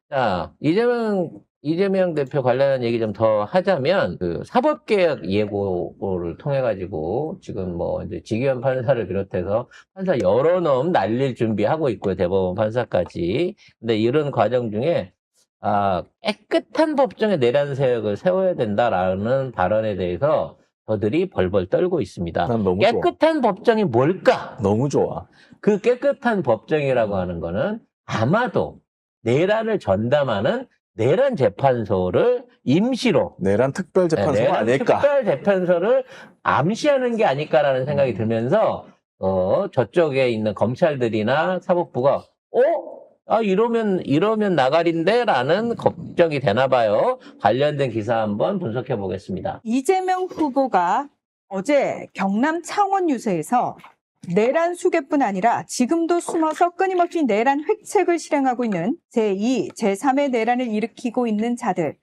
자, 이재명 대표 관련한 얘기 좀 더 하자면, 그 사법개혁 예고를 통해가지고, 지금 뭐, 이제 지기현 판사를 비롯해서 판사 여러 놈 날릴 준비하고 있고요. 대법원 판사까지. 근데 이런 과정 중에, 깨끗한 법정의 내란 세력을 세워야 된다라는 발언에 대해서 저들이 벌벌 떨고 있습니다. 난 너무 좋아. 깨끗한 법정이 뭘까? 너무 좋아. 그 깨끗한 법정이라고 하는 거는 아마도 내란을 전담하는 내란 재판소를 임시로 내란 특별재판소가 내란 아닐까. 특별재판소를 암시하는 게 아닐까라는 생각이 들면서 저쪽에 있는 검찰들이나 사법부가 이러면 나가린데라는 걱정이 되나 봐요. 관련된 기사 한번 분석해 보겠습니다. 이재명 후보가 어제 경남 창원 유세에서 내란 수괴뿐 아니라 지금도 숨어서 끊임없이 내란 획책을 실행하고 있는 제2, 제3의 내란을 일으키고 있는 자들,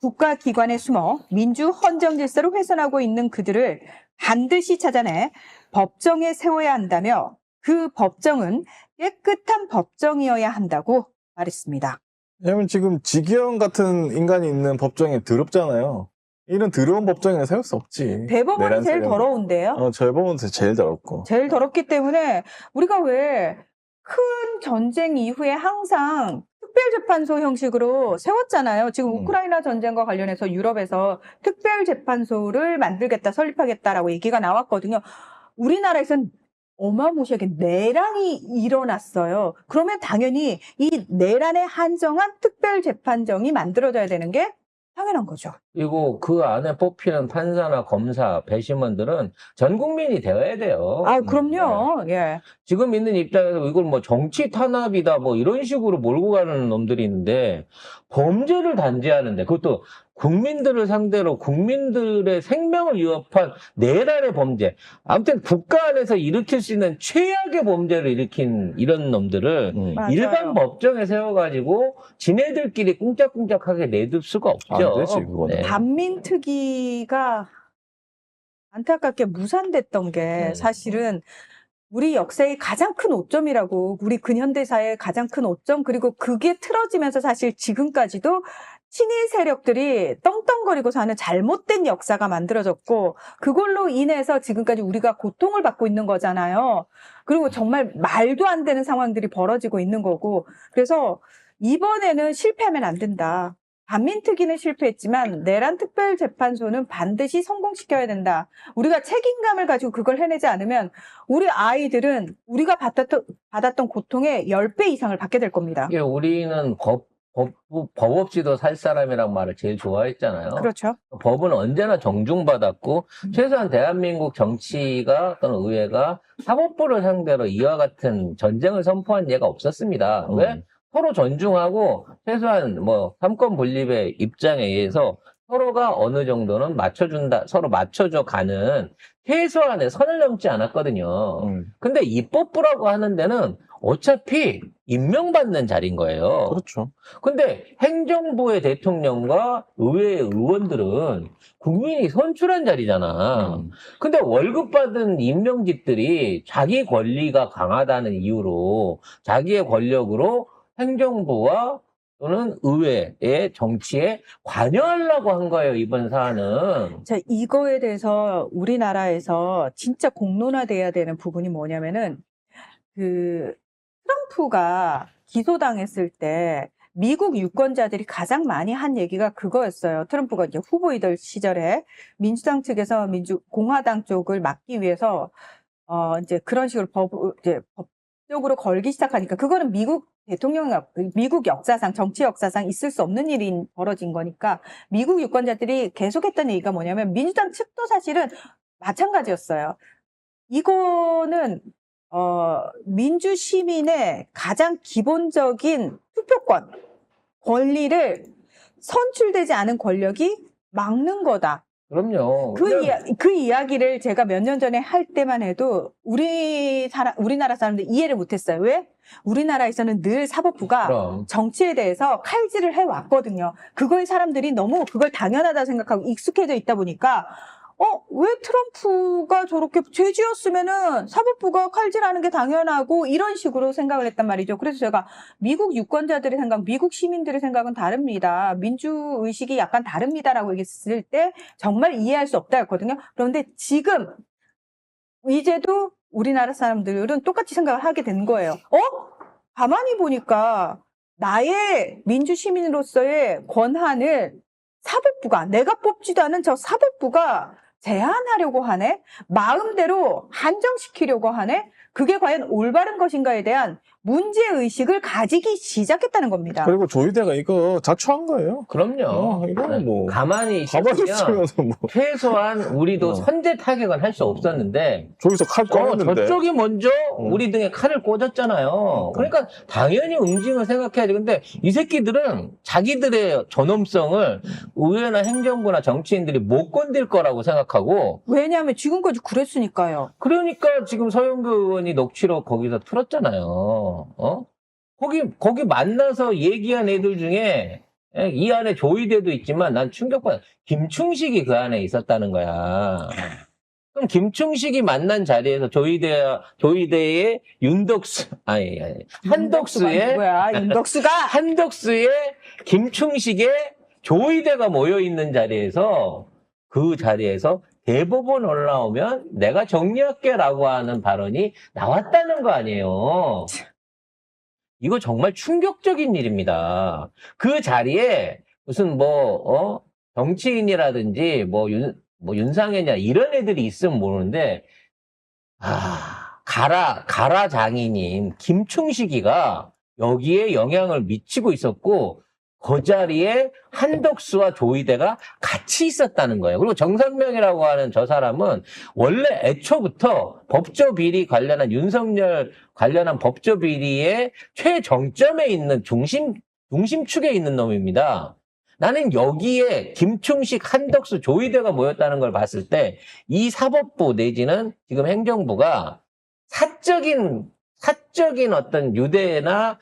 국가기관에 숨어 민주 헌정 질서를 훼손하고 있는 그들을 반드시 찾아내 법정에 세워야 한다며 그 법정은 깨끗한 법정이어야 한다고 말했습니다. 왜냐면 지금 지기현 같은 인간이 있는 법정이 더럽잖아요. 이런 더러운 법정에는 세울 수 없지. 대법원이 내란 제일 세력은. 더러운데요. 대법원은 제일 더럽고. 제일 더럽기 때문에 우리가 왜 큰 전쟁 이후에 항상 특별재판소 형식으로 세웠잖아요. 지금 우크라이나 전쟁과 관련해서 유럽에서 특별재판소를 만들겠다, 설립하겠다라고 얘기가 나왔거든요. 우리나라에선 어마무시하게 내란이 일어났어요. 그러면 당연히 이 내란에 한정한 특별재판정이 만들어져야 되는 게 당연한 거죠. 그리고 그 안에 뽑히는 판사나 검사, 배심원들은 전 국민이 되어야 돼요. 그럼요. 예. 지금 있는 입장에서 이걸 뭐 정치 탄압이다 뭐 이런 식으로 몰고 가는 놈들이 있는데 범죄를 단죄하는데 그것도 국민들을 상대로 국민들의 생명을 위협한 내란의 범죄. 아무튼 국가 안에서 일으킬 수 있는 최악의 범죄를 일으킨 이런 놈들을 맞아요. 일반 법정에 세워가지고 지네들끼리 꿍짝꿍짝하게 내둘 수가 없죠. 안 되지, 그거는. 네. 반민특위가 안타깝게 무산됐던 게 사실은 우리 역사의 가장 큰 오점이라고, 우리 근현대사의 가장 큰 오점, 그리고 그게 틀어지면서 사실 지금까지도 친일 세력들이 떵떵거리고 사는 잘못된 역사가 만들어졌고, 그걸로 인해서 지금까지 우리가 고통을 받고 있는 거잖아요. 그리고 정말 말도 안 되는 상황들이 벌어지고 있는 거고, 그래서 이번에는 실패하면 안 된다. 반민특위는 실패했지만 내란 특별재판소는 반드시 성공시켜야 된다. 우리가 책임감을 가지고 그걸 해내지 않으면 우리 아이들은 우리가 받았던 고통의 10배 이상을 받게 될 겁니다. 이게 우리는 법 없이도 살 사람이란 말을 제일 좋아했잖아요. 그렇죠. 법은 언제나 존중받았고 최소한 대한민국 정치가 또는 의회가 사법부를 상대로 이와 같은 전쟁을 선포한 예가 없었습니다. 왜? 서로 존중하고 최소한 뭐 삼권 분립의 입장에 의해서 서로가 어느 정도는 서로 맞춰줘 가는 최소한의 선을 넘지 않았거든요. 근데 입법부라고 하는 데는 어차피 임명받는 자리인 거예요. 그렇죠. 근데 행정부의 대통령과 의회의 의원들은 국민이 선출한 자리잖아. 근데 월급 받은 임명직들이 자기 권리가 강하다는 이유로 자기의 권력으로 행정부와 또는 의회의 정치에 관여하려고 한 거예요, 이번 사안은. 자, 이거에 대해서 우리나라에서 진짜 공론화돼야 되는 부분이 뭐냐면은, 트럼프가 기소당했을 때 미국 유권자들이 가장 많이 한 얘기가 그거였어요. 트럼프가 이제 후보이던 시절에 민주당 측에서 공화당 쪽을 막기 위해서 이제 그런 식으로 법적으로 걸기 시작하니까, 그거는 미국 역사상, 정치 역사상 있을 수 없는 일이 벌어진 거니까 미국 유권자들이 계속했던 얘기가 뭐냐면, 민주당 측도 사실은 마찬가지였어요. 이거는 민주 시민의 가장 기본적인 투표권, 권리를 선출되지 않은 권력이 막는 거다. 그럼요. 그 이야기를 제가 몇 년 전에 할 때만 해도 우리나라 사람들 이해를 못했어요. 왜? 우리나라에서는 늘 사법부가 그럼. 정치에 대해서 칼질을 해왔거든요. 그걸 사람들이 너무 그걸 당연하다 생각하고 익숙해져 있다 보니까 왜 트럼프가 저렇게 죄지었으면은 사법부가 칼질하는 게 당연하고 이런 식으로 생각을 했단 말이죠. 그래서 제가 미국 유권자들의 생각, 미국 시민들의 생각은 다릅니다. 민주의식이 약간 다릅니다라고 얘기했을 때 정말 이해할 수 없다였거든요. 그런데 지금 이제도 우리나라 사람들은 똑같이 생각을 하게 된 거예요. 가만히 보니까 나의 민주시민으로서의 권한을 사법부가, 내가 뽑지도 않은 저 사법부가 제한하려고 하네? 마음대로 한정시키려고 하네? 그게 과연 올바른 것인가에 대한 문제의식을 가지기 시작했다는 겁니다. 그리고 조희대가 이거 자초한 거예요. 그럼요. 이거는 뭐 가만히 가만히 있으면 있으면서 뭐 최소한 우리도 선제 타격은 할 수 없었는데 저기서 칼 꺼냈는데. 저쪽이 먼저 우리 등에 칼을 꽂았잖아요. 그러니까 당연히 응징을 생각해야지. 근데 이 새끼들은 자기들의 존엄성을 의회나 행정부나 정치인들이 못 건들 거라고 생각하고 왜냐하면 지금까지 그랬으니까요. 그러니까 지금 서영교 의원이 녹취록 거기서 틀었잖아요. 거기 만나서 얘기한 애들 중에 이 안에 조희대도 있지만 난 충격받아. 김충식이 그 안에 있었다는 거야. 그럼 김충식이 만난 자리에서 조희대의 한덕수의 누구야? 윤덕수가 한덕수의 김충식의 조희대가 모여 있는 자리에서 그 자리에서 대법원 올라오면 내가 정리할게라고 하는 발언이 나왔다는 거 아니에요. 이거 정말 충격적인 일입니다. 그 자리에 무슨 정치인이라든지 윤상현이나 이런 애들이 있으면 모르는데 가라 장인님 김충식이가 여기에 영향을 미치고 있었고 그 자리에 한덕수와 조희대가 같이 있었다는 거예요. 그리고 정상명이라고 하는 저 사람은 원래 애초부터 법조 비리 관련한 윤석열 관련한 법조 비리의 최정점에 있는 중심축에 있는 놈입니다. 나는 여기에 김충식, 한덕수, 조희대가 모였다는 걸 봤을 때 이 사법부 내지는 지금 행정부가 사적인 어떤 유대나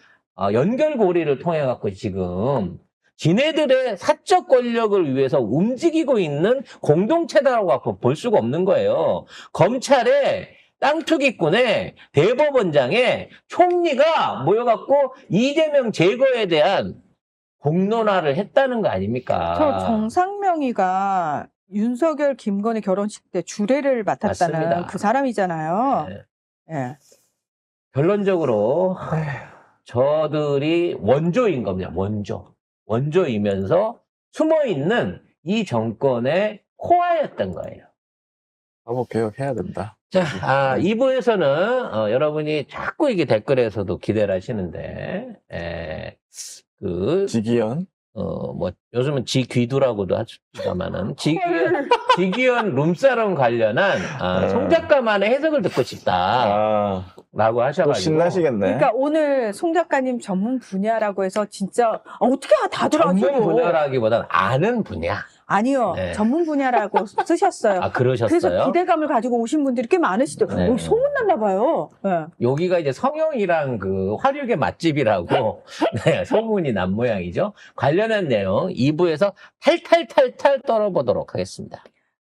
연결고리를 통해 갖고 지금 지네들의 사적 권력을 위해서 움직이고 있는 공동체다라고 볼 수가 없는 거예요. 검찰의 땅투기꾼의 대법원장의 총리가 모여갖고 이재명 제거에 대한 공론화를 했다는 거 아닙니까? 저 정상명이가 윤석열, 김건희 결혼식 때 주례를 맡았다는 맞습니다. 그 사람이잖아요. 네. 예. 결론적으로 저들이 원조인 겁니다. 원조이면서 숨어있는 이 정권의 코아였던 거예요. 사법개혁해야 된다. 자, 2부에서는 여러분이 자꾸 이게 댓글에서도 기대를 하시는데 지기현. 요즘은 지귀두라고도 하십니다만은 지기현 룸사롱 관련한 송 작가만의 해석을 듣고 싶다라고 또 하셔가지고 신나시겠네. 그러니까 오늘 송 작가님 전문 분야라고 해서 진짜 어떻게 다 들어가지고 전문 분야라기보다는 아는 분야. 아니요. 네. 전문 분야라고 쓰셨어요. 그러셨어요? 그래서 기대감을 가지고 오신 분들이 꽤 많으시더라고요. 네. 소문났나 봐요. 네. 여기가 이제 성형이랑 그 화류계 맛집이라고 네, 소문이 난 모양이죠. 관련한 내용 2부에서 탈탈 떨어보도록 하겠습니다.